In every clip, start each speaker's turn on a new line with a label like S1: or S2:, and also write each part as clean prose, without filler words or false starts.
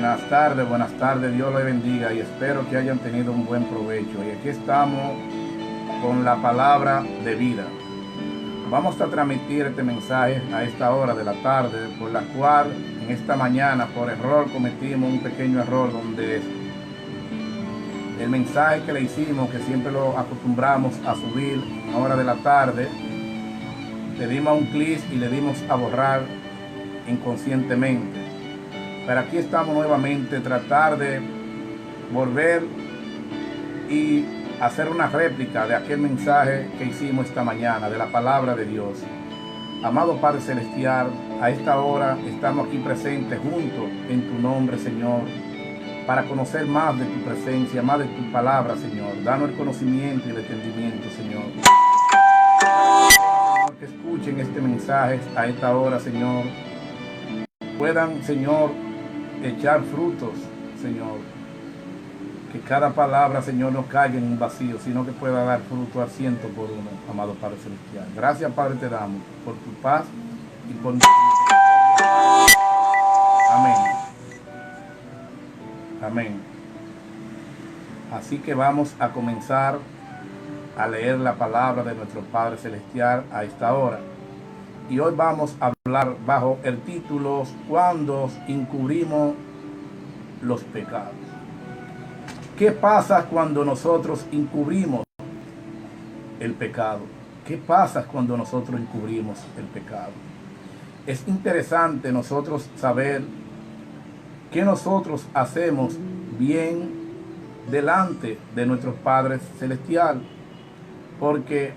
S1: buenas tardes, Dios les bendiga y espero que hayan tenido un buen provecho. Y aquí estamos con la palabra de vida. Vamos a transmitir este mensaje a esta hora de la tarde, por la cual en esta mañana por error cometimos un pequeño error donde el mensaje que le hicimos, que siempre lo acostumbramos a subir a hora de la tarde, le dimos un clic y le dimos a borrar inconscientemente. Pero aquí estamos nuevamente, tratar de volver y hacer una réplica de aquel mensaje que hicimos esta mañana, de la palabra de Dios. Amado Padre Celestial, a esta hora estamos aquí presentes juntos en tu nombre, Señor, para conocer más de tu presencia, más de tu palabra, Señor. Danos el conocimiento y el entendimiento, Señor. Que escuchen este mensaje a esta hora, Señor, puedan, Señor, echar frutos, Señor. Que cada palabra, Señor, no caiga en un vacío, sino que pueda dar fruto al 100 por uno, amado Padre Celestial. Gracias, Padre, te damos por tu paz y por tu misericordia. Amén. Amén. Así que vamos a comenzar a leer la palabra de nuestro Padre Celestial a esta hora. Y hoy vamos a hablar bajo el título "Cuando encubrimos los pecados". ¿Qué pasa cuando nosotros encubrimos el pecado? ¿Qué pasa cuando nosotros encubrimos el pecado? Es interesante nosotros saber que nosotros hacemos bien delante de nuestro Padre Celestial, porque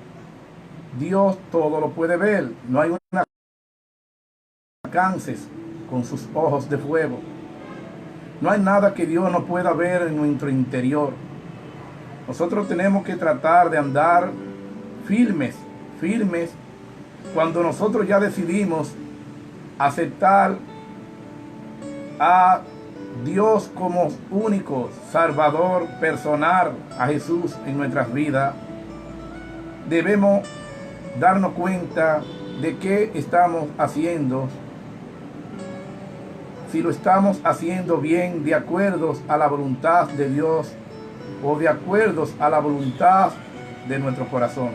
S1: Dios todo lo puede ver. No hay una alcances con sus ojos de fuego. No hay nada que Dios no pueda ver en nuestro interior. Nosotros tenemos que tratar de andar firmes cuando nosotros ya decidimos aceptar a Dios como único Salvador personal, a Jesús en nuestras vidas. Debemos darnos cuenta de qué estamos haciendo, si lo estamos haciendo bien, de acuerdo a la voluntad de Dios o de acuerdo a la voluntad de nuestro corazón.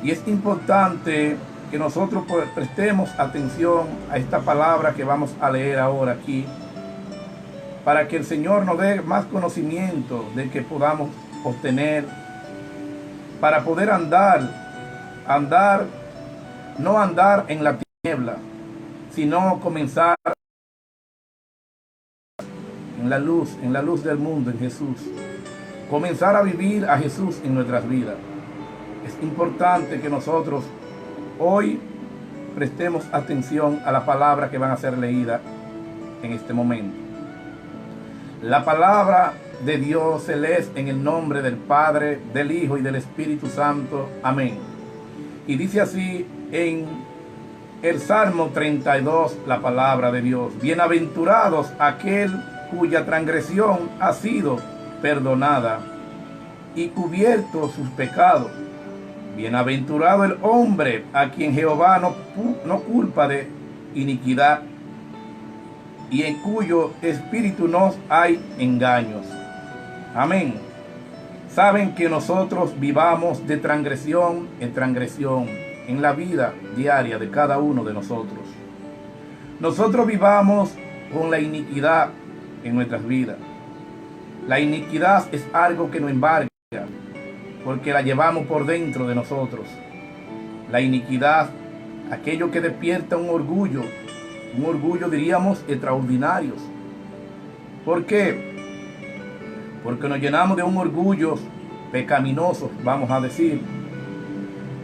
S1: Y es importante que nosotros prestemos atención a esta palabra que vamos a leer ahora aquí, para que el Señor nos dé más conocimiento de que podamos obtener, para poder no andar en la tiniebla, sino comenzar en la luz del mundo, en Jesús. Comenzar a vivir a Jesús en nuestras vidas. Es importante que nosotros hoy prestemos atención a la palabra que van a ser leída en este momento. La palabra de Dios se lee en el nombre del Padre, del Hijo y del Espíritu Santo. Amén. Y dice así en el Salmo 32, la palabra de Dios: bienaventurados aquel cuya transgresión ha sido perdonada y cubierto sus pecados. Bienaventurado el hombre a quien Jehová no culpa de iniquidad y en cuyo espíritu no hay engaños. Amén. Saben que nosotros vivamos de transgresión en transgresión en la vida diaria de cada uno de nosotros. Nosotros vivamos con la iniquidad en nuestras vidas. La iniquidad es algo que nos embarga, porque la llevamos por dentro de nosotros. La iniquidad, aquello que despierta un orgullo diríamos extraordinario. ¿Por qué? Porque nos llenamos de un orgullo pecaminoso, vamos a decir,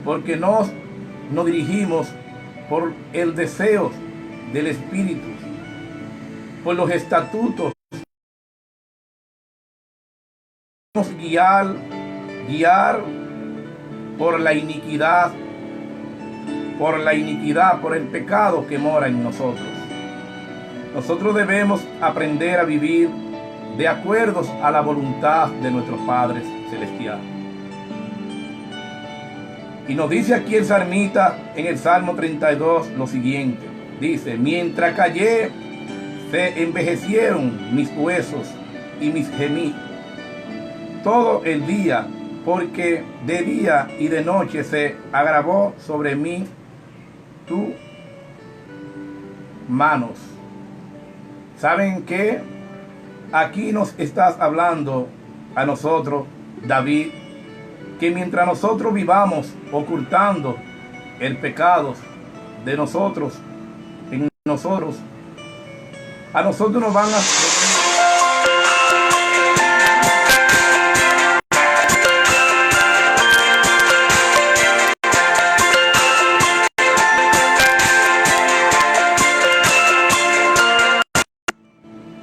S1: porque nos dirigimos por el deseo del Espíritu, por los estatutos, guiar por la iniquidad, por el pecado que mora en nosotros. Nosotros debemos aprender a vivir de acuerdo a la voluntad de nuestro Padre Celestial. Y nos dice aquí el salmista en el Salmo 32 lo siguiente. Dice: mientras callé, se envejecieron mis huesos y mis gemí todo el día, porque de día y de noche se agravó sobre mí tu manos. ¿Saben qué? Aquí nos estás hablando a nosotros, David, que mientras nosotros vivamos ocultando el pecado de nosotros, en nosotros, a nosotros nos van a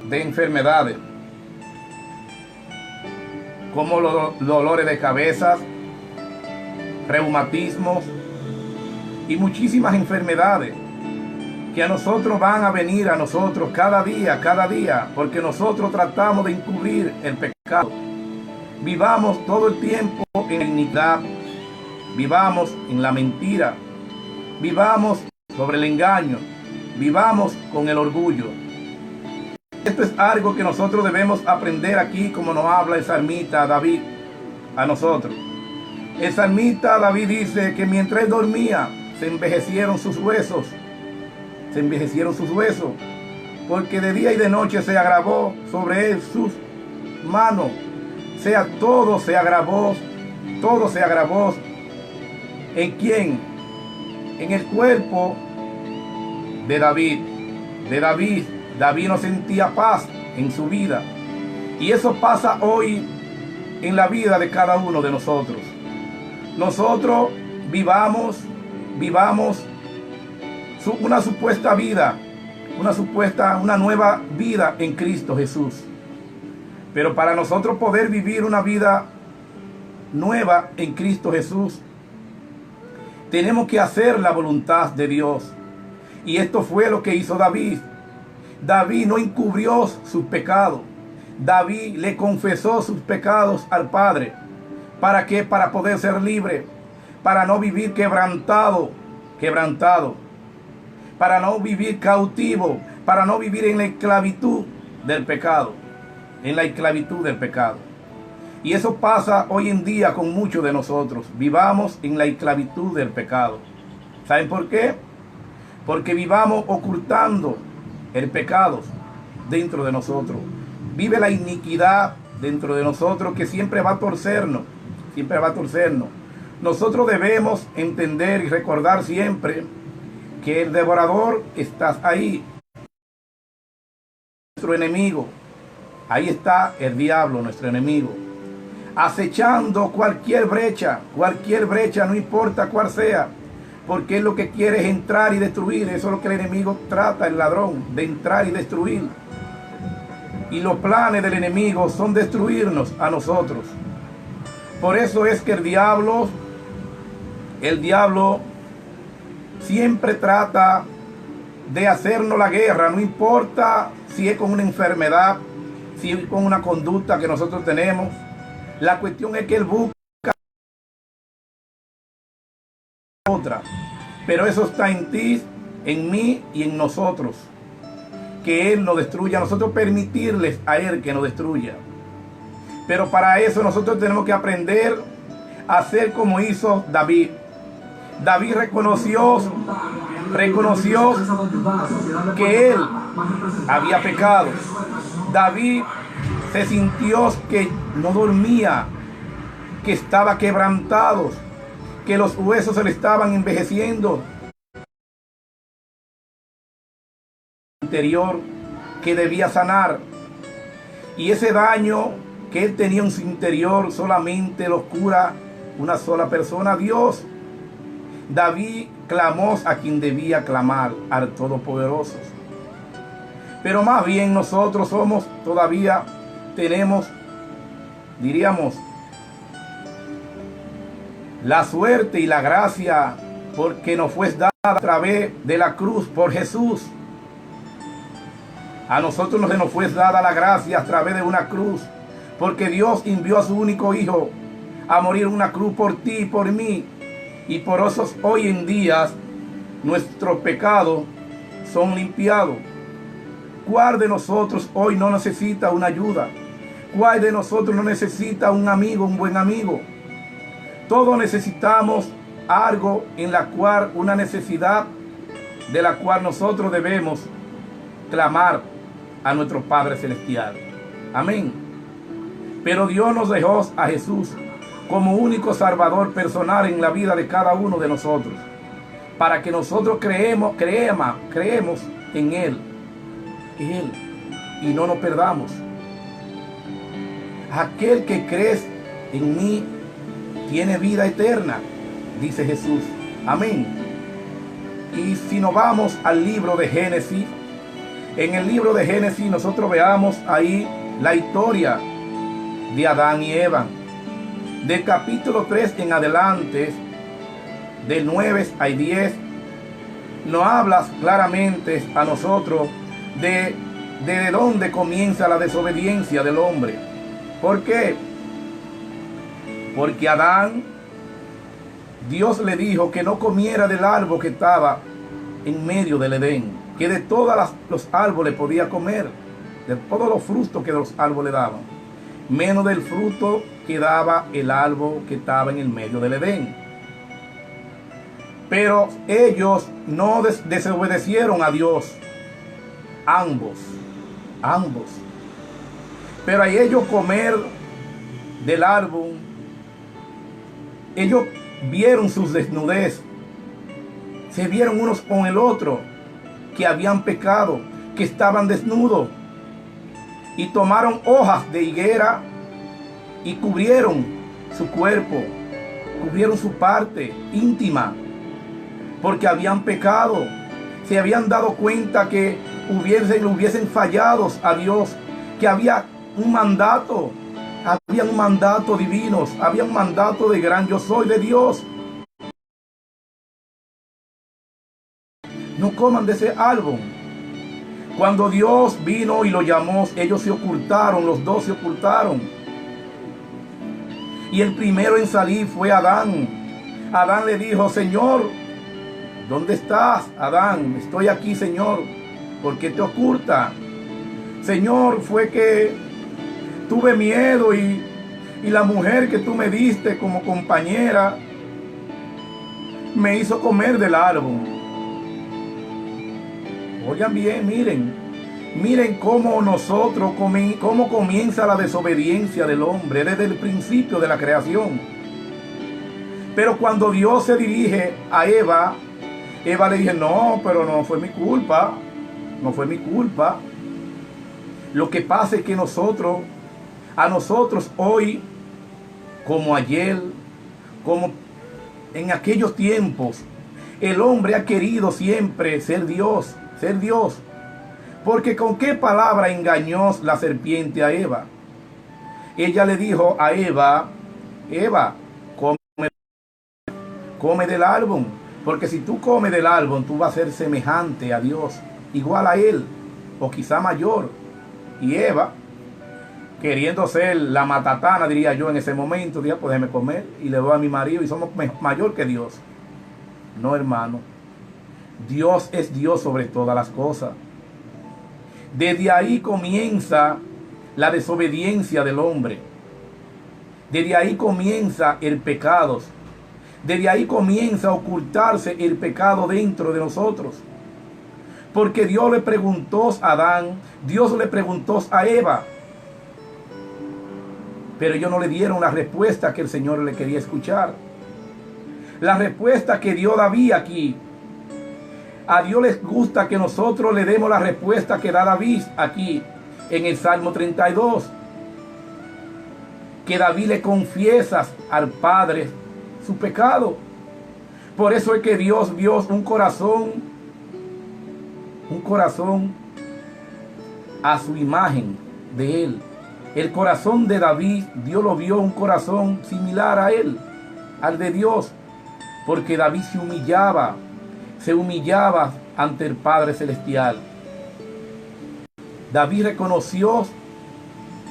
S1: de enfermedades, como los dolores de cabeza, reumatismos y muchísimas enfermedades que a nosotros van a venir a nosotros cada día, porque nosotros tratamos de encubrir el pecado. Vivamos todo el tiempo en la iniquidad, vivamos en la mentira, vivamos sobre el engaño, vivamos con el orgullo. Esto es algo que nosotros debemos aprender aquí, como nos habla el salmista David a nosotros. El salmista David dice que mientras él dormía, se envejecieron sus huesos. Se envejecieron sus huesos, porque de día y de noche se agravó sobre él sus manos. Todo se agravó. ¿En quién? En el cuerpo de David. David no sentía paz en su vida. Y eso pasa hoy en la vida de cada uno de nosotros. Nosotros vivamos una supuesta vida, una nueva vida en Cristo Jesús. Pero para nosotros poder vivir una vida nueva en Cristo Jesús, tenemos que hacer la voluntad de Dios. Y esto fue lo que hizo David. David no encubrió sus pecados. David le confesó sus pecados al Padre. ¿Para qué? Para poder ser libre, para no vivir quebrantado, para no vivir cautivo, para no vivir en la esclavitud del pecado, Y eso pasa hoy en día con muchos de nosotros. Vivamos en la esclavitud del pecado. ¿Saben por qué? Porque vivamos ocultando el pecado dentro de nosotros. Vive la iniquidad dentro de nosotros, que siempre va a torcernos. Nosotros debemos entender y recordar siempre que el devorador está ahí, nuestro enemigo. Ahí está el diablo, nuestro enemigo, acechando cualquier brecha, no importa cuál sea, porque él lo que quiere es entrar y destruir. Eso es lo que el enemigo trata, el ladrón, de entrar y destruir. Y los planes del enemigo son destruirnos a nosotros. Por eso es que el diablo siempre trata de hacernos la guerra, no importa si es con una enfermedad, si es con una conducta que nosotros tenemos. La cuestión es que él busca otra, pero eso está en ti, en mí y en nosotros, que él nos destruya, nosotros permitirles a él que nos destruya. Pero para eso nosotros tenemos que aprender a hacer como hizo David. David reconoció que él había pecado. David se sintió que no dormía, que estaba quebrantado, que los huesos se le estaban envejeciendo. Interior que debía sanar. Y ese daño que él tenía en su interior solamente lo cura una sola persona, Dios. David clamó a quien debía clamar, al Todopoderoso. Pero más bien nosotros tenemos, diríamos, la suerte y la gracia, porque nos fue dada a través de la cruz por Jesús. A nosotros nos fue dada la gracia a través de una cruz, porque Dios envió a su único Hijo a morir en una cruz por ti y por mí. Y por eso hoy en día nuestros pecados son limpiados. ¿Cuál de nosotros hoy no necesita una ayuda? ¿Cuál de nosotros no necesita un amigo, un buen amigo? Todos necesitamos algo en la cual, una necesidad de la cual nosotros debemos clamar a nuestro Padre Celestial. Amén. Pero Dios nos dejó a Jesús como único Salvador personal en la vida de cada uno de nosotros, para que nosotros creemos en Él, y no nos perdamos. Aquel que cree en mí tiene vida eterna, dice Jesús. Amén. Y si nos vamos al libro de Génesis, en el libro de Génesis nosotros veamos ahí la historia de Adán y Eva. Del capítulo 3 en adelante, del 9 al 10, nos habla claramente a nosotros de dónde comienza la desobediencia del hombre. ¿Por qué? Porque Adán, Dios le dijo que no comiera del árbol que estaba en medio del Edén, que de todos los árboles podía comer, de todos los frutos que los árboles daban, menos del fruto que daba el árbol que estaba en el medio del Edén. Pero ellos no desobedecieron a Dios, ambos. Pero a ellos comer del árbol, ellos vieron sus desnudez, se vieron unos con el otro, que habían pecado, que estaban desnudos, y tomaron hojas de higuera y cubrieron su cuerpo, cubrieron su parte íntima, porque habían pecado. Se habían dado cuenta que hubiesen fallado a Dios, que había un mandato divino, había un mandato de gran yo soy de Dios. No coman de ese árbol. Cuando Dios vino y lo llamó, ellos se ocultaron, los dos se ocultaron. Y el primero en salir fue Adán. Adán le dijo: Señor, ¿dónde estás, Adán? Estoy aquí, Señor. ¿Por qué te oculta? Señor, fue que tuve miedo y la mujer que tú me diste como compañera me hizo comer del árbol. Oigan bien, miren cómo cómo comienza la desobediencia del hombre desde el principio de la creación. Pero cuando Dios se dirige a Eva le dije: no, pero no fue mi culpa. No fue mi culpa. Lo que pasa es que a nosotros hoy, como ayer, como en aquellos tiempos, el hombre ha querido siempre ser Dios. Porque ¿con qué palabra engañó la serpiente a Eva? Ella le dijo a Eva: come del árbol. Porque si tú comes del árbol, tú vas a ser semejante a Dios, igual a Él, o quizá mayor. Y Eva, queriendo ser la matatana, diría yo en ese momento, diría: pues déjeme comer y le doy a mi marido y somos mayor que Dios. No, hermano. Dios es Dios sobre todas las cosas. Desde ahí comienza la desobediencia del hombre. Desde ahí comienza el pecado. Desde ahí comienza a ocultarse el pecado dentro de nosotros. Porque Dios le preguntó a Adán, Dios le preguntó a Eva, pero ellos no le dieron la respuesta que el Señor le quería escuchar. La respuesta que dio David aquí. A Dios les gusta que nosotros le demos la respuesta que da David aquí en el Salmo 32. Que David le confiesa al Padre su pecado. Por eso es que Dios vio un corazón a su imagen de Él. El corazón de David, Dios lo vio un corazón similar a él, al de Dios, porque David se humillaba ante el Padre Celestial. David reconoció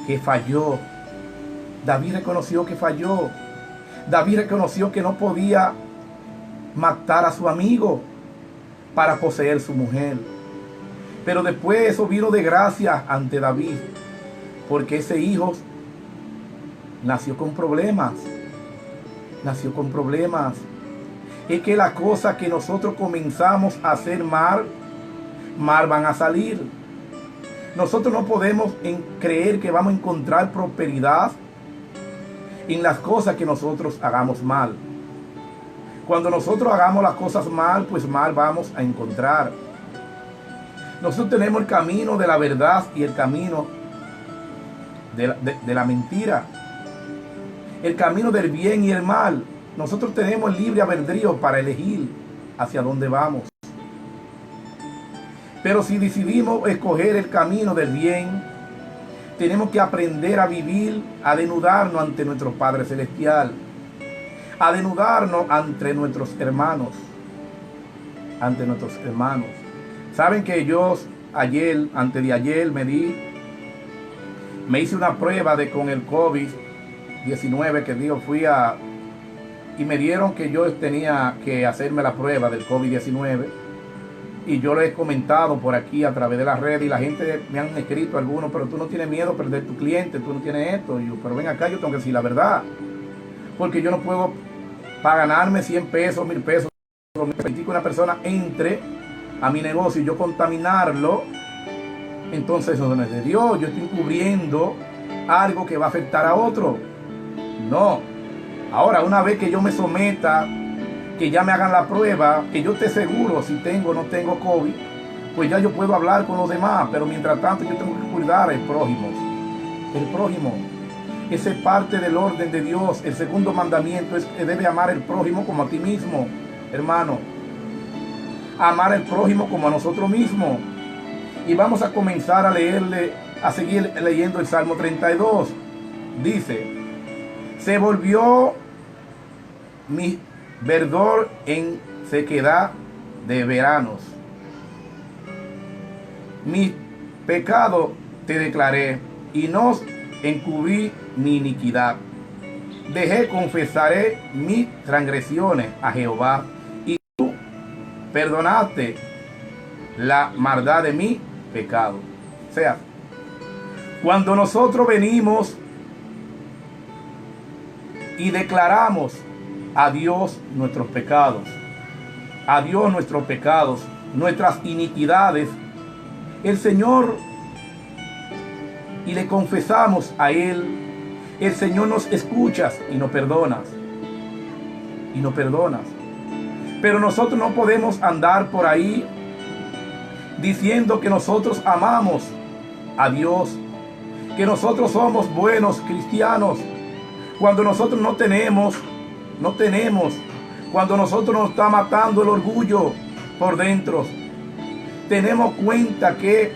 S1: que falló. David reconoció que no podía matar a su amigo para poseer su mujer. Pero después eso vino de gracia ante David, porque ese hijo nació con problemas. Nació con problemas. Es que las cosas que nosotros comenzamos a hacer mal van a salir. Nosotros no podemos creer que vamos a encontrar prosperidad en las cosas que nosotros hagamos mal. Cuando nosotros hagamos las cosas mal, pues mal vamos a encontrar. Nosotros tenemos el camino de la verdad y el camino de la mentira. El camino del bien y el mal. Nosotros tenemos el libre albedrío para elegir hacia dónde vamos. Pero si decidimos escoger el camino del bien, tenemos que aprender a vivir, a desnudarnos ante nuestro Padre Celestial, a desnudarnos ante nuestros hermanos, Saben que yo antes de ayer, me hice una prueba con el COVID-19, y me dieron que yo tenía que hacerme la prueba del COVID-19, y yo lo he comentado por aquí a través de las redes, y la gente me han escrito algunos, pero tú no tienes miedo a perder tu cliente, tú no tienes esto. Y yo, pero ven acá, yo tengo que decir la verdad, porque yo no puedo, para ganarme 100 pesos, 1000 pesos, permitir que una persona entre a mi negocio y yo contaminarlo. Entonces eso no es de Dios. Yo estoy cubriendo algo que va a afectar a otro. No. Ahora, una vez que yo me someta, que ya me hagan la prueba, que yo esté seguro si tengo o no tengo COVID, pues ya yo puedo hablar con los demás. Pero mientras tanto yo tengo que cuidar al prójimo. El prójimo. Esa es parte del orden de Dios. El segundo mandamiento es que debe amar al prójimo como a ti mismo, hermano. Amar al prójimo como a nosotros mismos. Y vamos a comenzar a seguir leyendo el Salmo 32. Dice: se volvió mi verdor en sequedad de veranos. Mi pecado te declaré y no encubrí mi iniquidad. Confesaré mis transgresiones a Jehová, y tú perdonaste la maldad de mi pecado. O sea, cuando nosotros venimos y declaramos a Dios nuestros pecados, nuestras iniquidades, el Señor, y le confesamos a Él, el Señor nos escucha y nos perdona. Pero nosotros no podemos andar por ahí diciendo que nosotros amamos a Dios, que nosotros somos buenos cristianos, cuando nosotros no tenemos, cuando nosotros nos está matando el orgullo por dentro. Tenemos cuenta que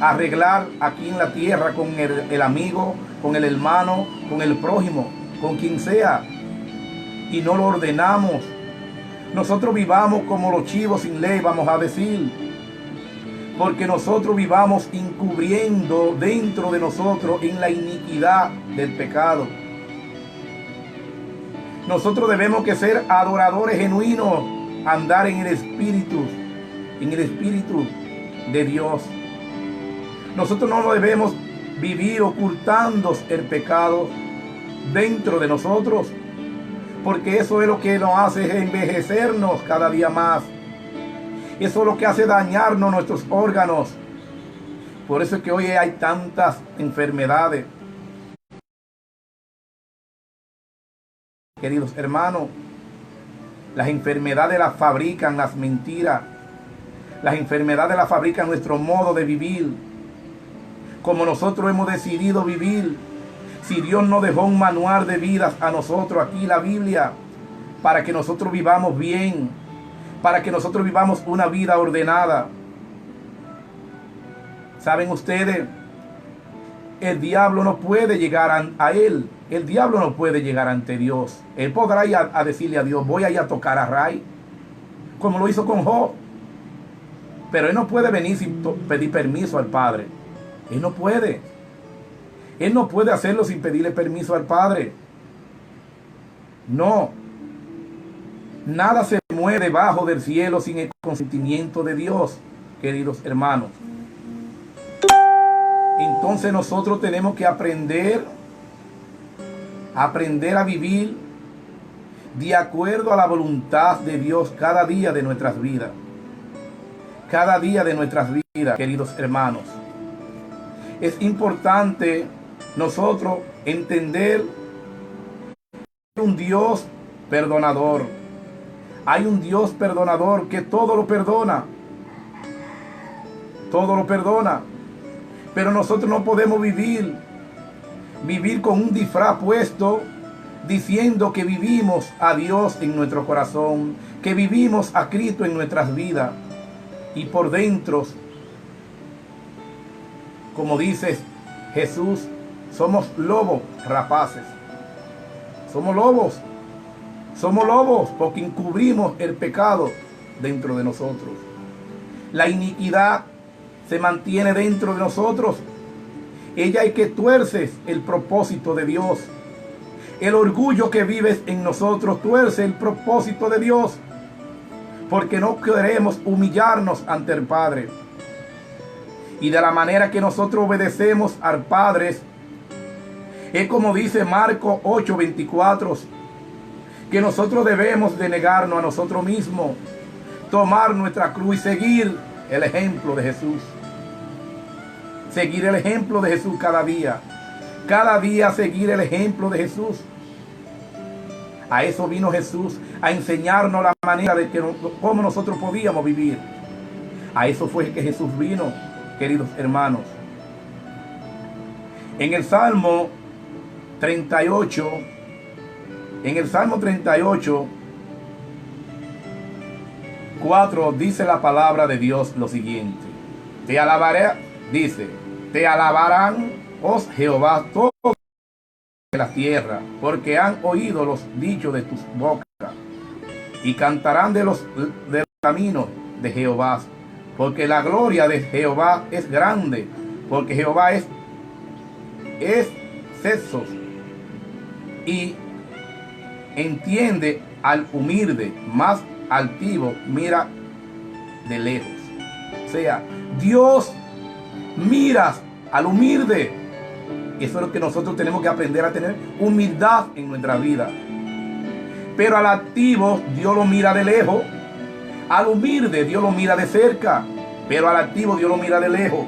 S1: arreglar aquí en la tierra con el amigo, con el hermano, con el prójimo, con quien sea, y no lo ordenamos. Nosotros vivamos como los chivos sin ley, vamos a decir, porque nosotros vivamos encubriendo dentro de nosotros en la iniquidad del pecado. Nosotros debemos que ser adoradores genuinos, andar en el espíritu de Dios. Nosotros no debemos vivir ocultando el pecado dentro de nosotros, porque eso es lo que nos hace envejecernos cada día más. Eso es lo que hace dañarnos nuestros órganos. Por eso es que hoy hay tantas enfermedades. Queridos hermanos, las enfermedades las fabrican las mentiras. Las enfermedades las fabrican nuestro modo de vivir. Como nosotros hemos decidido vivir. Si Dios nos dejó un manual de vidas a nosotros aquí, la Biblia, para que nosotros vivamos bien, para que nosotros vivamos una vida ordenada. ¿Saben ustedes? El diablo no puede llegar a él. El diablo no puede llegar ante Dios. Él podrá ir a decirle a Dios: voy a ir a tocar a Ray, como lo hizo con Job. Pero él no puede venir sin pedir permiso al Padre. Él no puede. Él no puede hacerlo sin pedirle permiso al Padre. No. Nada se mueve debajo del cielo sin el consentimiento de Dios, queridos hermanos. Entonces nosotros tenemos que aprender a vivir de acuerdo a la voluntad de Dios cada día de nuestras vidas. Cada día de nuestras vidas, queridos hermanos. Es importante nosotros entender que hay un Dios perdonador. Hay un Dios perdonador que todo lo perdona. Todo lo perdona. Pero nosotros no podemos vivir con un disfraz puesto diciendo que vivimos a Dios en nuestro corazón, que vivimos a Cristo en nuestras vidas. Y por dentro, como dice Jesús, somos lobos rapaces. Somos lobos porque encubrimos el pecado dentro de nosotros. La iniquidad se mantiene dentro de nosotros. Ella es que tuerce el propósito de Dios. El orgullo que vive en nosotros tuerce el propósito de Dios, porque no queremos humillarnos ante el Padre. Y de la manera que nosotros obedecemos al Padre, es como dice Marcos 8:24, que nosotros debemos de negarnos a nosotros mismos, tomar nuestra cruz y seguir el ejemplo de Jesús. Seguir el ejemplo de Jesús cada día. Cada día seguir el ejemplo de Jesús. A eso vino Jesús, a enseñarnos la manera de cómo nosotros podíamos vivir. A eso fue que Jesús vino, queridos hermanos. En el Salmo 38, en el Salmo 38, 4, dice la palabra de Dios lo siguiente. Te alabaré, dice, te alabarán, oh Jehová, todos de la tierra, porque han oído los dichos de tus bocas, y cantarán de los caminos de Jehová, porque la gloria de Jehová es grande, porque Jehová es exceso y entiende al humilde, más altivo mira de lejos. O sea, Dios mira al humilde. Eso es lo que nosotros tenemos que aprender a tener, humildad en nuestra vida. Pero al altivo Dios lo mira de lejos. Al humilde Dios lo mira de cerca. Pero al altivo Dios lo mira de lejos.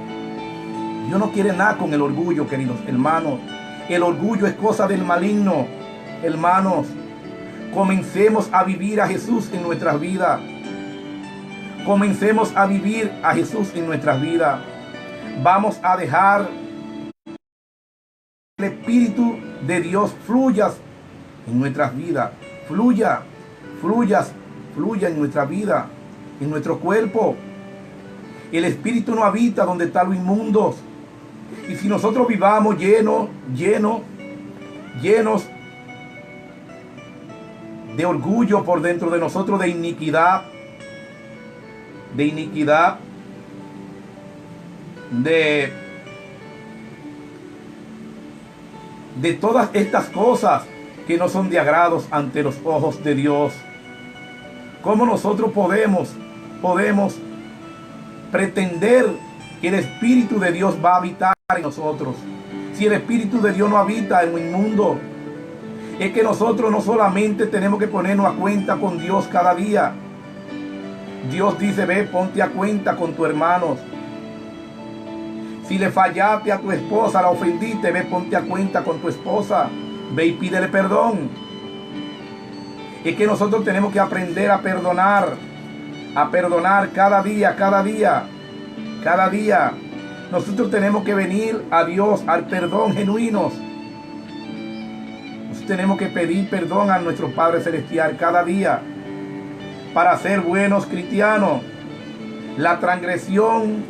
S1: Dios no quiere nada con el orgullo, queridos hermanos. El orgullo es cosa del maligno. Hermanos, comencemos a vivir a Jesús en nuestras vidas. Comencemos a vivir a Jesús en nuestras vidas. Vamos a dejar el Espíritu de Dios fluya en nuestras vidas. Fluya en nuestra vida, en nuestro cuerpo. El Espíritu no habita donde están los inmundos. Y si nosotros vivamos llenos de orgullo por dentro de nosotros, de iniquidad, de todas estas cosas que no son de agrados ante los ojos de Dios, ¿cómo nosotros podemos pretender que el Espíritu de Dios va a habitar en nosotros? Si el Espíritu de Dios no habita en un inmundo, es que nosotros no solamente tenemos que ponernos a cuenta con Dios cada día. Dios dice, ve, ponte a cuenta con tu hermano. Si le fallaste a tu esposa, la ofendiste, ve, ponte a cuenta con tu esposa. Ve y pídele perdón. Es que nosotros tenemos que aprender a perdonar cada día. Nosotros tenemos que venir a Dios, al perdón genuino. Nosotros tenemos que pedir perdón a nuestro Padre Celestial cada día para ser buenos cristianos. La transgresión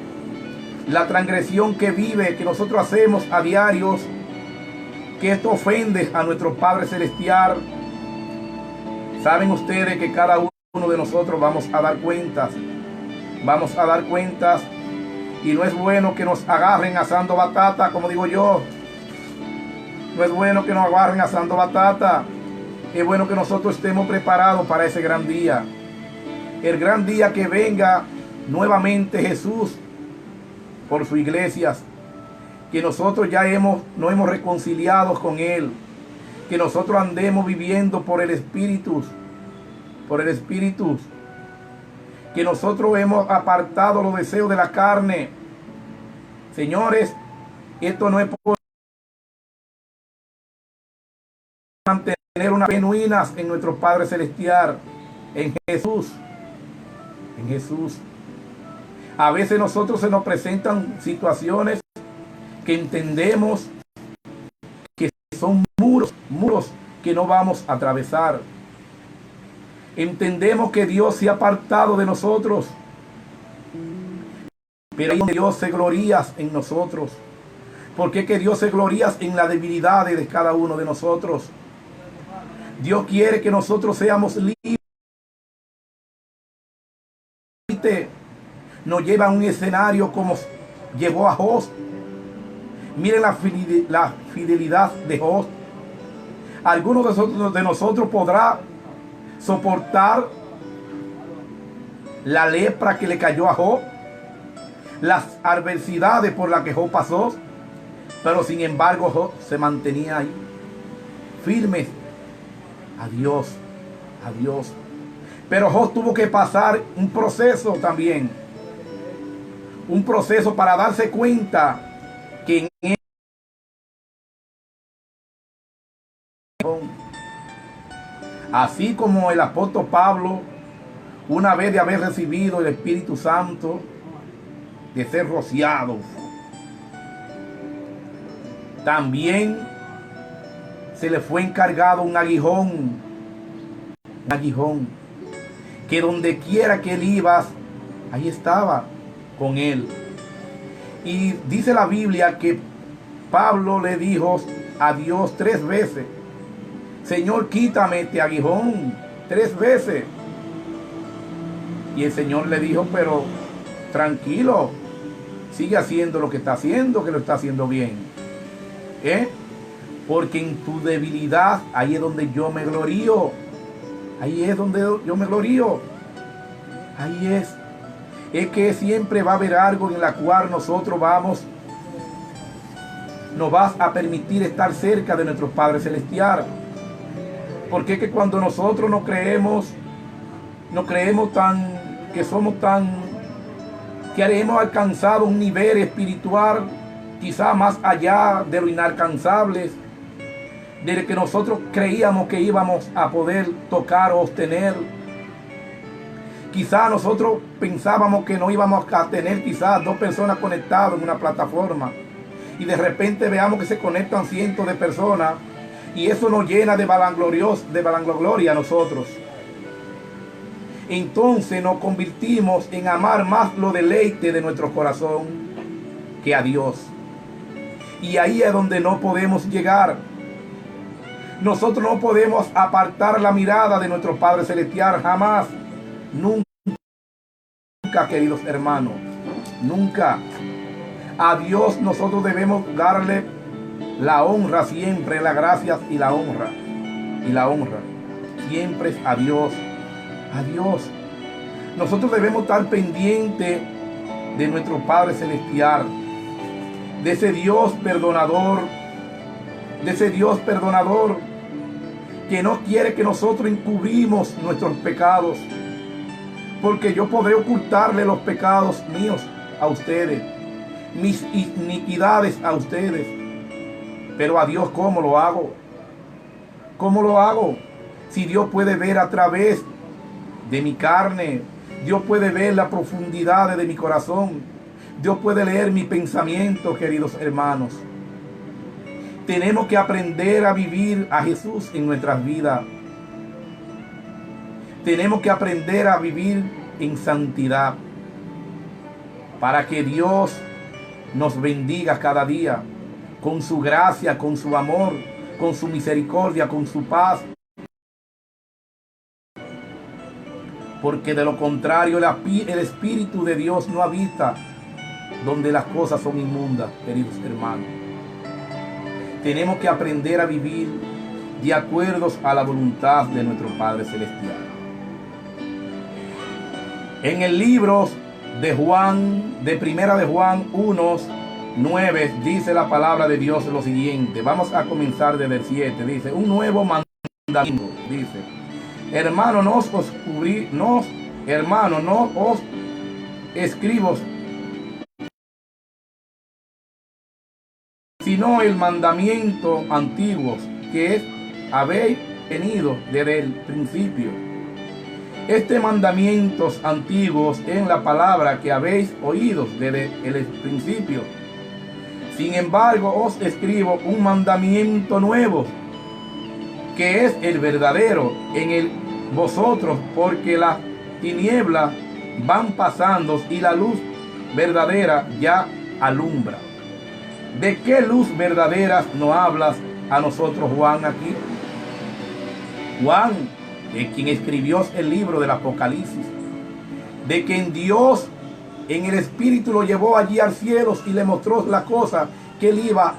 S1: que nosotros hacemos a diarios, que esto ofende a nuestro Padre Celestial. Saben ustedes que cada uno de nosotros vamos a dar cuentas. Y no es bueno que nos agarren asando batata, como digo yo. No es bueno que nos agarren asando batata. Es bueno que nosotros estemos preparados para ese gran día. El gran día que venga nuevamente Jesús por su iglesia. que nosotros ya nos hemos reconciliado con Él, que nosotros andemos viviendo por el Espíritu, que nosotros hemos apartado los deseos de la carne. Señores, esto no es por mantener unas genuinas en nuestro Padre Celestial, en Jesús. A veces nosotros se nos presentan situaciones que entendemos que son muros que no vamos a atravesar. Entendemos que Dios se ha apartado de nosotros, pero Dios se gloria en nosotros. Porque es que Dios se gloria en la debilidad de cada uno de nosotros. Dios quiere que nosotros seamos libres. Nos lleva a un escenario como llevó a Jos. Miren la fidelidad de Jos. Algunos de nosotros podrá soportar la lepra que le cayó a Job, las adversidades por las que Job pasó, pero sin embargo Job se mantenía ahí, firme a Dios. Pero Job tuvo que pasar un proceso también, un proceso para darse cuenta que en él, así como el apóstol Pablo, una vez de haber recibido el Espíritu Santo, de ser rociado, también se le fue encargado un aguijón, que donde quiera que él iba, ahí estaba con él. Y dice la Biblia que Pablo le dijo a Dios 3 veces: Señor, quítame este aguijón, 3 veces. Y el Señor le dijo: pero tranquilo, sigue haciendo lo que está haciendo, que lo está haciendo bien. Porque en tu debilidad, ahí es donde yo me glorío. Ahí es donde yo me glorío. Ahí es. Es que siempre va a haber algo en la cual nosotros nos vas a permitir estar cerca de nuestro Padre Celestial. Porque es que cuando nosotros no creemos que hemos alcanzado un nivel espiritual quizá más allá de lo inalcanzable, de que nosotros creíamos que íbamos a poder tocar o obtener. Quizá nosotros pensábamos que no íbamos a tener quizás 2 personas conectadas en una plataforma, y de repente veamos que se conectan cientos de personas, y eso nos llena de vanagloria a nosotros. Entonces nos convertimos en amar más los deleites de nuestro corazón que a Dios. Y ahí es donde no podemos llegar. Nosotros no podemos apartar la mirada de nuestro Padre Celestial jamás. Nunca, queridos hermanos. Nunca. A Dios nosotros debemos darle la honra siempre, la gracia y la honra. Siempre es a Dios. A Dios. Nosotros debemos estar pendientes de nuestro Padre Celestial, de ese Dios perdonador, que no quiere que nosotros encubrimos nuestros pecados, porque yo podré ocultarle los pecados míos a ustedes, mis iniquidades a ustedes, pero a Dios, ¿cómo lo hago? ¿Cómo lo hago? Si Dios puede ver a través de mi carne, Dios puede ver la profundidad de mi corazón, Dios puede leer mi pensamiento, queridos hermanos. Tenemos que aprender a vivir a Jesús en nuestras vidas. Tenemos que aprender a vivir en santidad, para que Dios nos bendiga cada día con su gracia, con su amor, con su misericordia, con su paz. Porque de lo contrario el Espíritu de Dios no habita donde las cosas son inmundas, queridos hermanos. Tenemos que aprender a vivir de acuerdo a la voluntad de nuestro Padre Celestial. En el libro de Primera de Juan 1, 9 dice la palabra de Dios lo siguiente. Vamos a comenzar desde el 7. Dice, un nuevo mandamiento. Dice, hermano, no os escribo sino el mandamiento antiguo que es habéis tenido desde el principio. Este mandamientos antiguos en la palabra que habéis oído desde el principio. Sin embargo, os escribo un mandamiento nuevo, que es el verdadero vosotros, porque las tinieblas van pasando y la luz verdadera ya alumbra. ¿De qué luz verdadera nos hablas a nosotros, Juan, aquí? Juan, de quien escribió el libro del Apocalipsis, de quien Dios en el Espíritu lo llevó allí al cielo y le mostró la cosa que él iba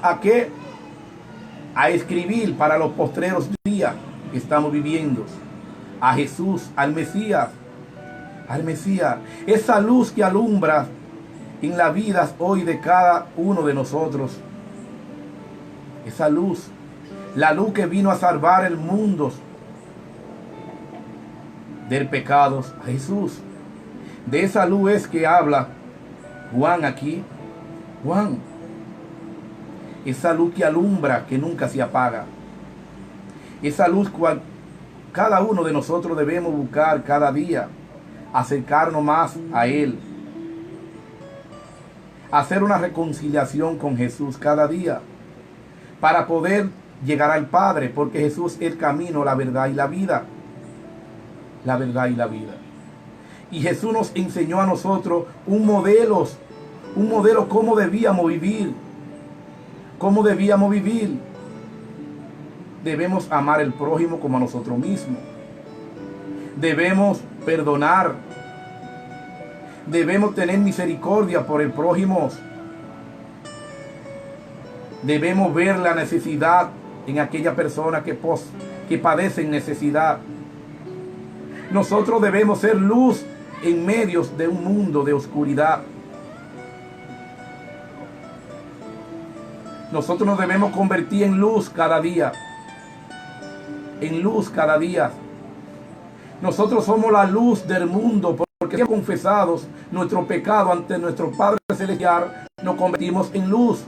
S1: a escribir para los postreros días que estamos viviendo. A Jesús, al Mesías, esa luz que alumbra en la vida hoy de cada uno de nosotros. Esa luz, la luz que vino a salvar el mundo del pecado. A Jesús, de esa luz es que habla Juan aquí. Juan, esa luz que alumbra, que nunca se apaga. Esa luz cual cada uno de nosotros debemos buscar cada día, acercarnos más a Él, hacer una reconciliación con Jesús cada día, para poder llegar al Padre, porque Jesús es el camino, la verdad y la vida. La verdad y la vida. Y Jesús nos enseñó a nosotros un modelo cómo debíamos vivir. ¿Cómo debíamos vivir? Debemos amar al prójimo como a nosotros mismos. Debemos perdonar. Debemos tener misericordia por el prójimo. Debemos ver la necesidad en aquella persona que padece necesidad. Nosotros debemos ser luz en medio de un mundo de oscuridad. Nosotros nos debemos convertir en luz cada día. En luz cada día. Nosotros somos la luz del mundo, porque si confesados nuestro pecado ante nuestro Padre Celestial, nos convertimos en luz.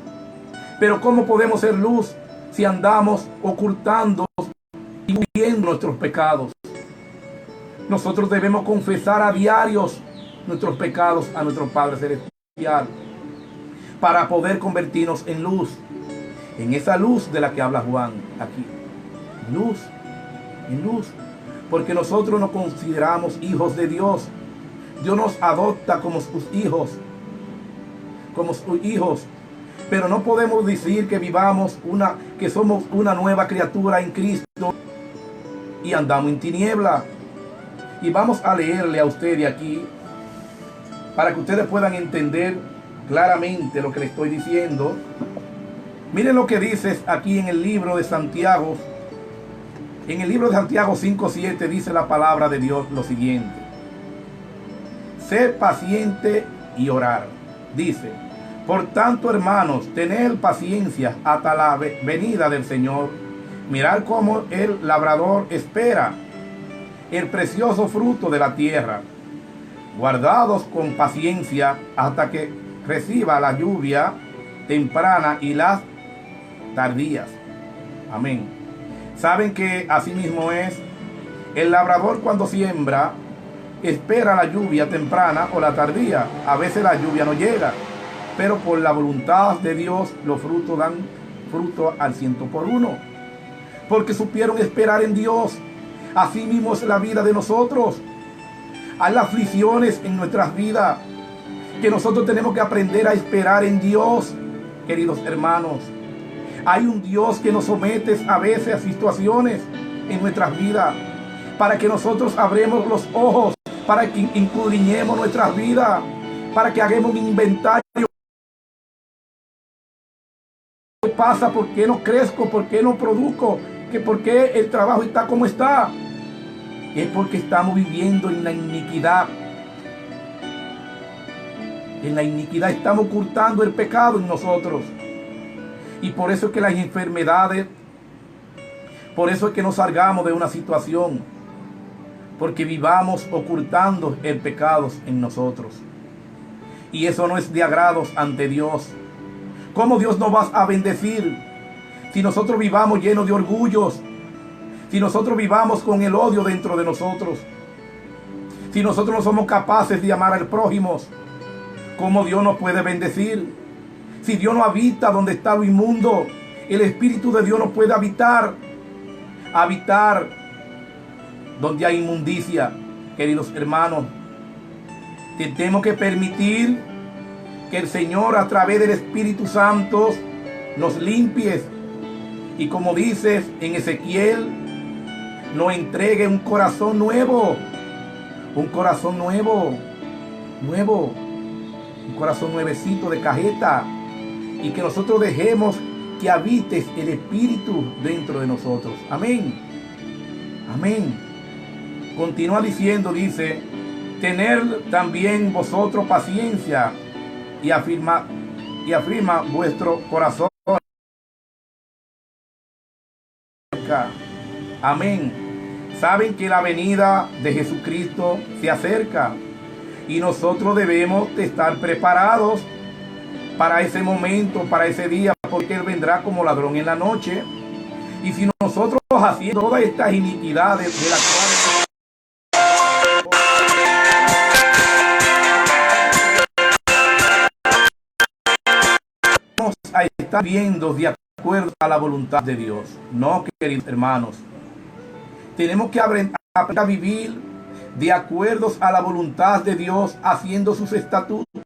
S1: Pero ¿cómo podemos ser luz si andamos ocultando y huyendo nuestros pecados? Nosotros debemos confesar a diarios nuestros pecados a nuestro Padre Celestial para poder convertirnos en luz. En esa luz de la que habla Juan aquí. Luz, en luz. Porque nosotros nos consideramos hijos de Dios. Dios nos adopta como sus hijos. Como sus hijos. Pero no podemos decir que que somos una nueva criatura en Cristo y andamos en tiniebla. Y vamos a leerle a ustedes aquí para que ustedes puedan entender claramente lo que les estoy diciendo. Miren lo que dice aquí en el libro de Santiago. En el libro de Santiago 5:7 dice la palabra de Dios lo siguiente. Ser paciente y orar. Dice, por tanto, hermanos, tened paciencia hasta la venida del Señor. Mirad cómo el labrador espera el precioso fruto de la tierra, guardados con paciencia hasta que reciba la lluvia temprana y las tardías. Amén. Saben que así mismo es. El labrador cuando siembra espera la lluvia temprana o la tardía. A veces la lluvia no llega, pero por la voluntad de Dios los frutos dan fruto al 100%, porque supieron esperar en Dios. Así mismo es la vida de nosotros. Hay aflicciones en nuestras vidas que nosotros tenemos que aprender a esperar en Dios, queridos hermanos. Hay un Dios que nos somete a veces a situaciones en nuestras vidas para que nosotros abremos los ojos, para que escudriñemos nuestras vidas, para que hagamos un inventario. ¿Qué pasa? ¿Por qué no crezco? ¿Por qué no produzco? ¿Por qué el trabajo está como está? Es porque estamos viviendo en la iniquidad. en la iniquidad, estamos ocultando el pecado en nosotros. Y por eso es que las enfermedades, por eso es que no salgamos de una situación, porque vivamos ocultando el pecado en nosotros. Y eso no es de agrados ante Dios. ¿Cómo Dios nos va a bendecir si nosotros vivamos llenos de orgullos? Si nosotros vivamos con el odio dentro de nosotros. Si nosotros no somos capaces de amar al prójimo, ¿cómo Dios nos puede bendecir? Si Dios no habita donde está lo inmundo, el Espíritu de Dios no puede habitar donde hay inmundicia. Queridos hermanos, tenemos que permitir que el Señor, a través del Espíritu Santo, nos limpie. Y como dices en Ezequiel, nos entregue un corazón nuevo. Un corazón nuevo. Un corazón nuevecito de cajeta. Y que nosotros dejemos que habite el Espíritu dentro de nosotros. Amén. Amén. Continúa diciendo, dice, tener también vosotros paciencia y afirma vuestro corazón. Amén. Saben que la venida de Jesucristo se acerca y nosotros debemos de estar preparados para ese momento, para ese día, porque Él vendrá como ladrón en la noche. Y si nosotros haciendo todas estas iniquidades de las cuales vamos a estar viendo de acuerdo a la voluntad de Dios, no, queridos hermanos, tenemos que aprender a vivir de acuerdo a la voluntad de Dios, haciendo sus estatutos.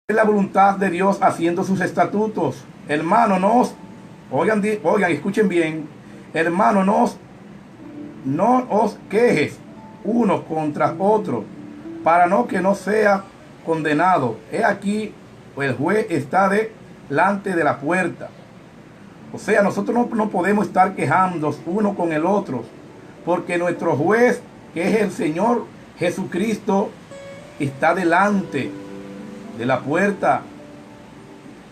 S1: La voluntad de Dios haciendo sus estatutos. Hermano, oigan, escuchen bien. Hermano, no os quejes uno contra otro, para no que no sea condenado. He aquí, el juez está delante de la puerta. O sea, nosotros no podemos estar quejándonos uno con el otro, porque nuestro juez, que es el Señor Jesucristo, está delante de la puerta,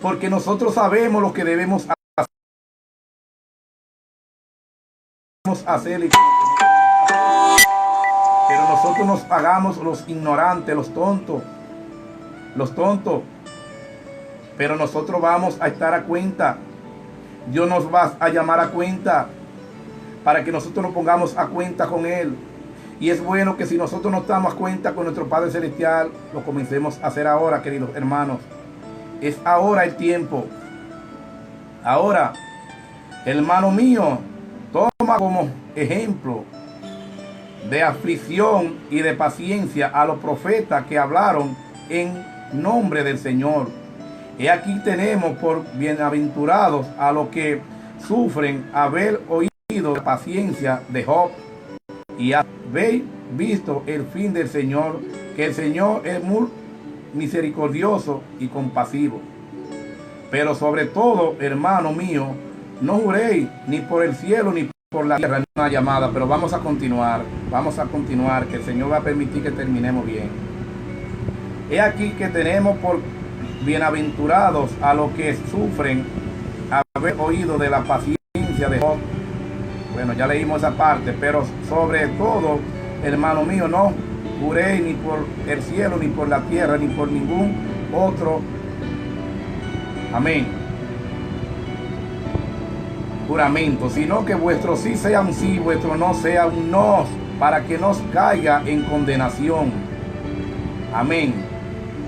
S1: porque nosotros sabemos lo que debemos hacer, pero nosotros nos hagamos los ignorantes, los tontos, pero nosotros vamos a estar a cuenta. Dios nos va a llamar a cuenta para que nosotros nos pongamos a cuenta con Él. Y es bueno que si nosotros no estamos a cuenta con nuestro Padre Celestial, lo comencemos a hacer ahora, queridos hermanos. Es ahora el tiempo. Ahora, hermano mío, toma como ejemplo de aflicción y de paciencia a los profetas que hablaron en nombre del Señor. Y aquí tenemos por bienaventurados a los que sufren haber oído la paciencia de Job y habéis visto el fin del Señor, que el Señor es muy misericordioso y compasivo. Pero sobre todo, hermano mío, no juréis ni por el cielo ni por la tierra. Una llamada, pero vamos a continuar, que el Señor va a permitir que terminemos bien. He aquí que tenemos por bienaventurados a los que sufren haber oído de la paciencia de Job. Bueno, ya leímos esa parte, pero sobre todo, hermano mío, no juréis ni por el cielo, ni por la tierra, ni por ningún otro. Amén. Juramento, sino que vuestro sí sea un sí, vuestro no sea un no, para que no caiga en condenación. Amén.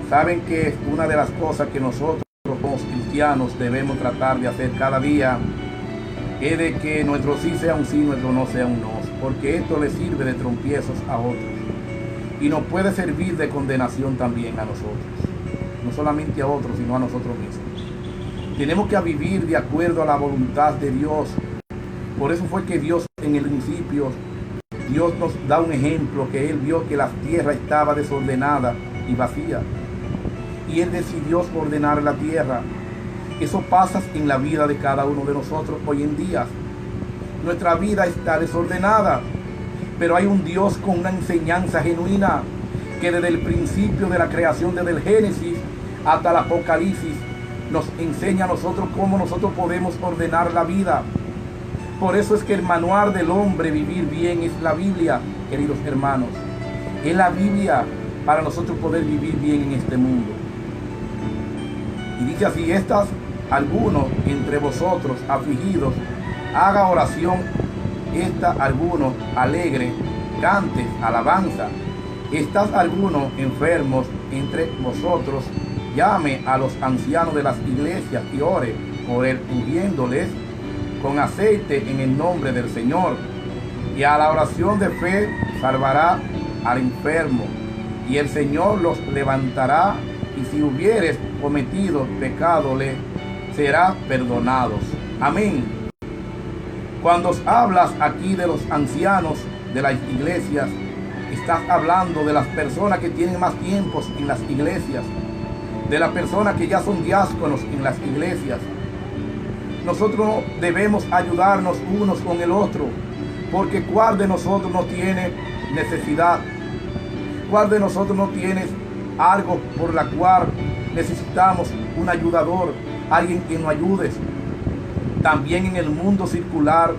S1: Saben que es una de las cosas que nosotros como cristianos debemos tratar de hacer cada día, es de que nuestro sí sea un sí, nuestro no sea un no, porque esto le sirve de trompiezos a otros y nos puede servir de condenación también a nosotros, no solamente a otros, sino a nosotros mismos. Tenemos que vivir de acuerdo a la voluntad de Dios. Por eso fue que Dios en el principio, Dios nos da un ejemplo, que Él vio que la tierra estaba desordenada y vacía, y Él decidió ordenar la tierra. Eso pasa en la vida de cada uno de nosotros hoy en día. Nuestra vida está desordenada, pero hay un Dios con una enseñanza genuina que desde el principio de la creación, desde el Génesis hasta el Apocalipsis, nos enseña a nosotros cómo nosotros podemos ordenar la vida. Por eso es que el manual del hombre vivir bien es la Biblia, queridos hermanos. Es la Biblia para nosotros poder vivir bien en este mundo. Y dice así: estas alguno entre vosotros afligidos, haga oración, está alguno alegre, cante alabanza. Estás alguno enfermos entre vosotros, llame a los ancianos de las iglesias y ore por él, ungiéndoles con aceite en el nombre del Señor. Y a la oración de fe salvará al enfermo, y el Señor los levantará, y si hubieres cometido pecado, le será perdonados. Amén. Cuando hablas aquí de los ancianos de las iglesias, estás hablando de las personas que tienen más tiempos en las iglesias, de las personas que ya son diáconos en las iglesias. Nosotros debemos ayudarnos unos con el otro, porque ¿cuál de nosotros no tiene necesidad? ¿Cuál de nosotros no tiene algo por la cual necesitamos un ayudador, alguien que nos ayude? También en el mundo circular,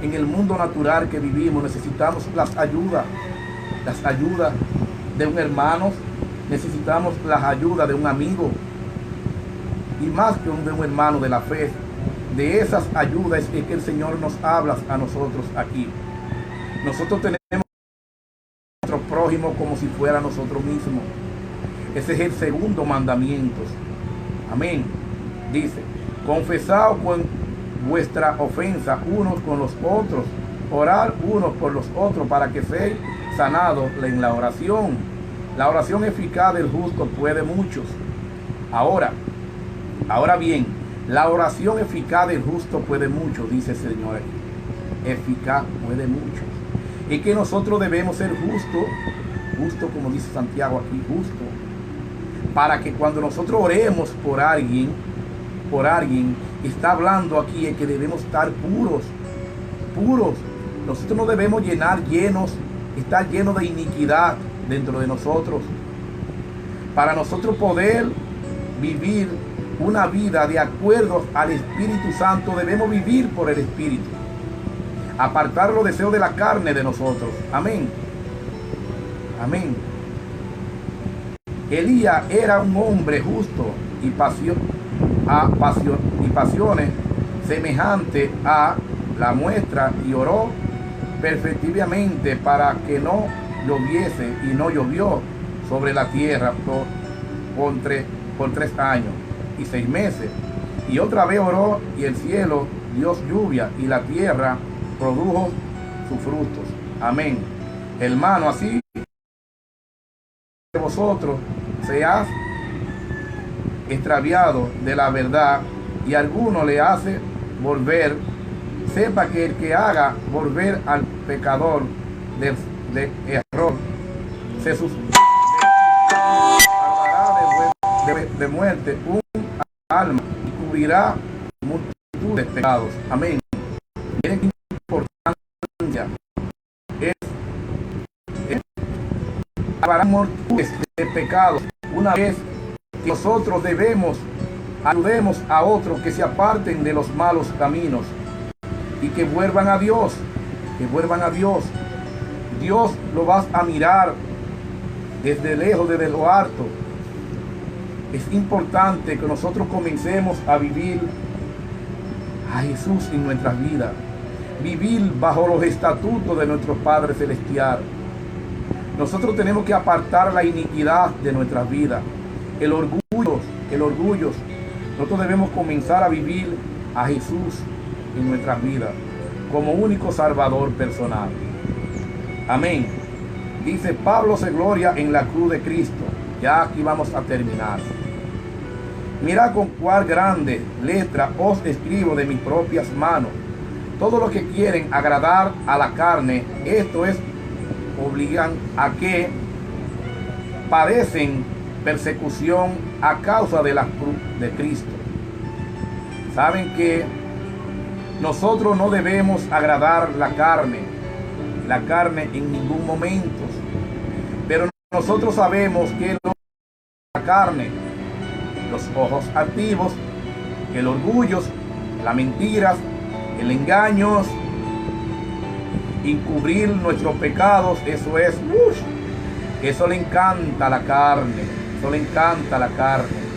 S1: en el mundo natural que vivimos, necesitamos las ayudas de un hermano, necesitamos las ayudas de un amigo, y más que de un hermano de la fe. De esas ayudas es que el Señor nos habla a nosotros aquí. Nosotros tenemos a nuestro prójimo como si fuera nosotros mismos. Ese es el segundo mandamiento. Amén. Dice: confesaos con vuestra ofensa unos con los otros, orar unos por los otros para que seáis sanados en la oración. La oración eficaz del justo puede muchos. Ahora bien, la oración eficaz del justo puede mucho, dice el Señor aquí. Eficaz puede mucho. Y que nosotros debemos ser justo como dice Santiago aquí, justo, para que cuando nosotros oremos por alguien, está hablando aquí de que debemos estar puros. Nosotros no debemos estar llenos de iniquidad dentro de nosotros. Para nosotros poder vivir una vida de acuerdo al Espíritu Santo, debemos vivir por el Espíritu, apartar los deseos de la carne de nosotros. Amén. Amén. Elías era un hombre justo y pasiones semejantes a la muestra, y oró perfectivamente para que no lloviese, y no llovió sobre la tierra por 3 años y 6 meses. Y otra vez oró, y el cielo dio lluvia, y la tierra produjo sus frutos. Amén. Hermano, así que vosotros seáis extraviado de la verdad, y alguno le hace volver, sepa que el que haga volver al pecador de error se salvará de muerte un alma, y cubrirá multitud de pecados. Amén. Miren qué importancia es salvará multitudes de pecados. Una vez que nosotros ayudemos a otros que se aparten de los malos caminos y que vuelvan a Dios, Dios lo vas a mirar desde lejos, desde lo alto. Es importante que nosotros comencemos a vivir a Jesús en nuestras vidas, vivir bajo los estatutos de nuestro Padre Celestial. Nosotros tenemos que apartar la iniquidad de nuestras vidas, el orgullo. Nosotros debemos comenzar a vivir a Jesús en nuestras vidas como único Salvador personal. Amén. Dice: Pablo se gloria en la cruz de Cristo. Ya aquí vamos a terminar. Mirad con cuál grande letra os escribo de mis propias manos. Todos los que quieren agradar a la carne, esto es, obligan a que padecen persecución a causa de la cruz de Cristo. Saben que nosotros no debemos agradar la carne en ningún momento, pero Nosotros sabemos que la carne, los ojos altivos, el orgullo, las mentiras, el engaño, encubrir nuestros pecados, eso le encanta a la carne, eso le encanta a la carne.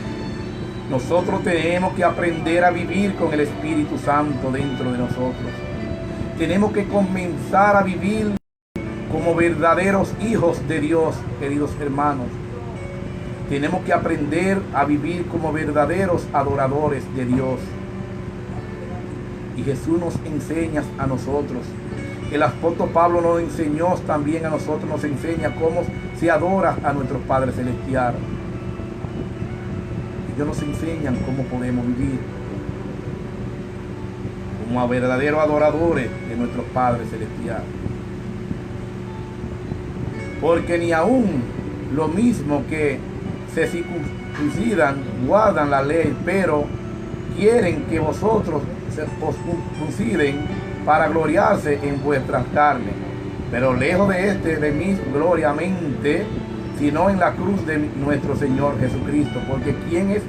S1: Nosotros tenemos que aprender a vivir con el Espíritu Santo dentro de nosotros. Tenemos que comenzar a vivir como verdaderos hijos de Dios, queridos hermanos. Tenemos que aprender a vivir como verdaderos adoradores de Dios. Y Jesús nos enseña a nosotros. El apóstol Pablo nos enseñó también a nosotros, nos enseña cómo se adora a nuestro Padre Celestial. Ellos nos enseñan cómo podemos vivir como a verdaderos adoradores de nuestro Padre Celestial. Porque ni aún lo mismo que se circuncidan, guardan la ley, pero quieren que vosotros se os circunciden para gloriarse en vuestras carnes. Pero lejos de mí gloriamente, sino en la cruz de nuestro Señor Jesucristo. Porque quien es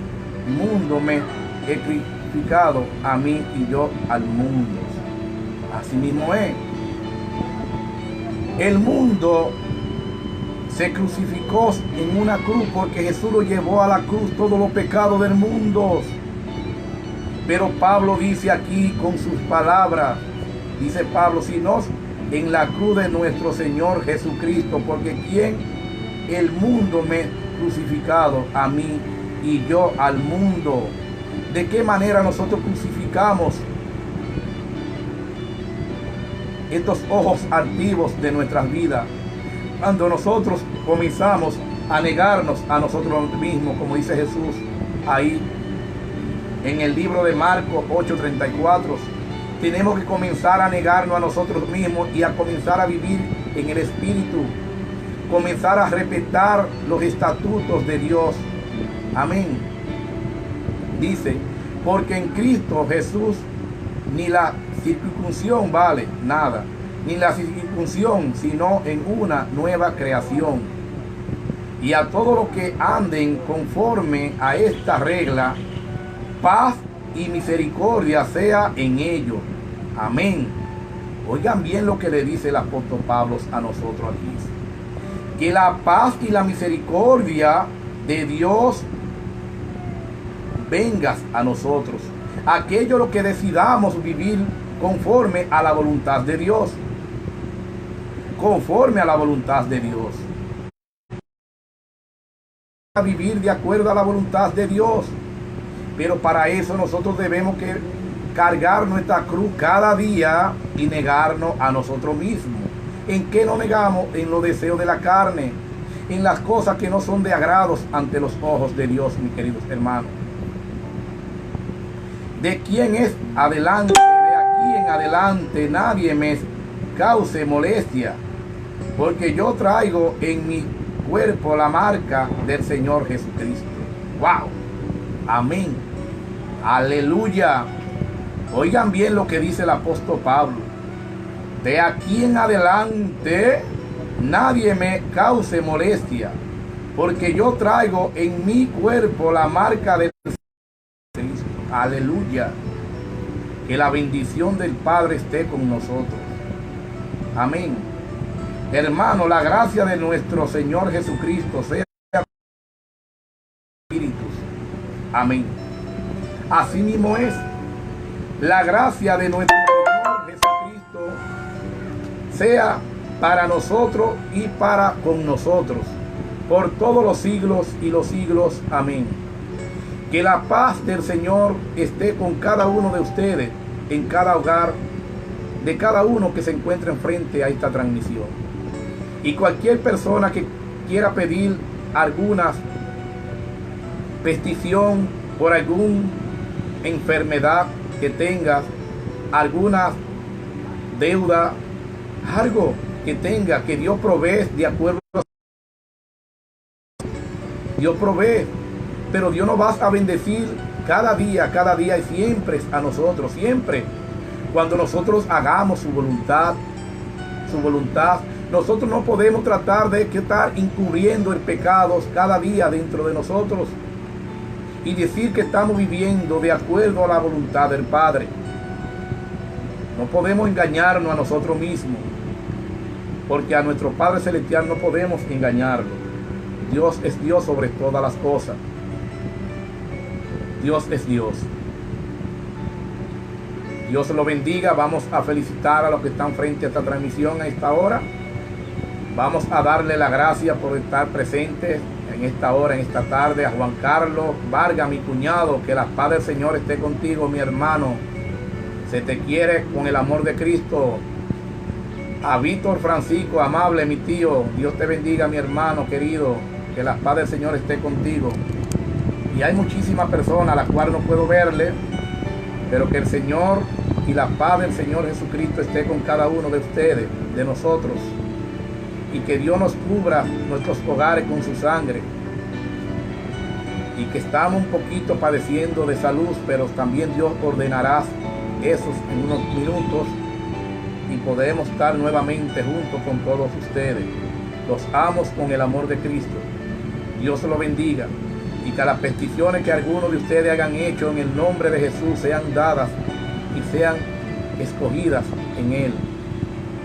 S1: mundo me he crucificado a mí y yo al mundo. Así mismo es. El mundo se crucificó en una cruz porque Jesús lo llevó a la cruz todos los pecados del mundo. Pero Pablo dice aquí con sus palabras, dice Pablo, sino en la cruz de nuestro Señor Jesucristo, porque quien el mundo me crucificado a mí y yo al mundo. ¿De qué manera nosotros crucificamos estos ojos altivos de nuestras vidas? Cuando nosotros comenzamos a negarnos a nosotros mismos, como dice Jesús ahí en el libro de Marcos 8:34, tenemos que comenzar a negarnos a nosotros mismos y a comenzar a vivir en el Espíritu, comenzar a respetar los estatutos de Dios. Amén. Dice, porque en Cristo Jesús ni la circuncisión vale nada, ni la circuncisión, sino en una nueva creación. Y a todos los que anden conforme a esta regla, paz y misericordia sea en ellos. Amén. Oigan bien lo que le dice el apóstol Pablo a nosotros aquí. Que la paz y la misericordia de Dios venga a nosotros. Aquello lo que decidamos vivir conforme a la voluntad de Dios. Conforme a la voluntad de Dios. A vivir de acuerdo a la voluntad de Dios. Pero para eso nosotros debemos que cargar nuestra cruz cada día y negarnos a nosotros mismos. ¿En qué nos negamos? En los deseos de la carne, en las cosas que no son de agrados ante los ojos de Dios, mis queridos hermanos. De quien es adelante, de aquí en adelante, nadie me cause molestia, porque yo traigo en mi cuerpo la marca del Señor Jesucristo. ¡Wow! Amén. Aleluya. Oigan bien lo que dice el apóstol Pablo. De aquí en adelante nadie me cause molestia, porque yo traigo en mi cuerpo la marca del Cristo. Aleluya. Que la bendición del Padre esté con nosotros. Amén. Hermano, la gracia de nuestro Señor Jesucristo sea espíritus. Amén. Así mismo es. La gracia de nuestro Señor Jesucristo sea para nosotros y para con nosotros, por todos los siglos y los siglos. Amén. Que la paz del Señor esté con cada uno de ustedes, en cada hogar, de cada uno que se encuentre enfrente a esta transmisión. Y cualquier persona que quiera pedir alguna petición por alguna enfermedad que tengas, alguna deuda, algo que tenga, que Dios provee de acuerdo a Dios provee, pero Dios nos va a bendecir cada día y siempre a nosotros, siempre cuando nosotros hagamos su voluntad, Nosotros no podemos tratar de estar incurriendo en pecados cada día dentro de nosotros y decir que estamos viviendo de acuerdo a la voluntad del Padre. No podemos engañarnos a nosotros mismos, porque a nuestro Padre Celestial no podemos engañarlo. Dios es Dios sobre todas las cosas. Dios es Dios. Dios lo bendiga. Vamos a felicitar a los que están frente a esta transmisión a esta hora. Vamos a darle la gracia por estar presentes en esta hora, en esta tarde. A Juan Carlos Vargas, mi cuñado, que la paz del Señor esté contigo, mi hermano. Se te quiere con el amor de Cristo. A Víctor Francisco, amable, mi tío, Dios te bendiga, mi hermano querido. Que la paz del Señor esté contigo. Y hay muchísimas personas a las cuales no puedo verle, pero que el Señor y la paz del Señor Jesucristo esté con cada uno de ustedes, de nosotros. Y que Dios nos cubra nuestros hogares con su sangre. Y que estamos un poquito padeciendo de salud, pero también Dios ordenará esos en unos minutos y podemos estar nuevamente juntos con todos ustedes. Los amo con el amor de Cristo. Dios lo bendiga y que las peticiones que algunos de ustedes hayan hecho en el nombre de Jesús sean dadas y sean escogidas en Él.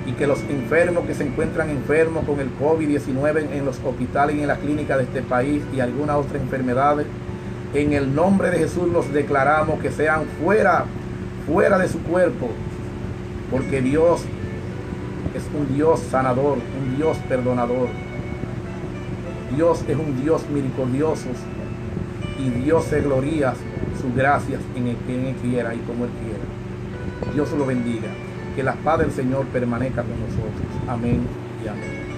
S1: Y que los enfermos que se encuentran enfermos con el COVID-19 en los hospitales y en las clínicas de este país y algunas otras enfermedades, en el nombre de Jesús los declaramos que sean fuera de su cuerpo, porque Dios es un Dios sanador, un Dios perdonador. Dios es un Dios misericordioso y Dios se gloria sus gracias en el que Él quiera y como Él quiera. Dios lo bendiga. Que la paz del Señor permanezca con nosotros. Amén y amén.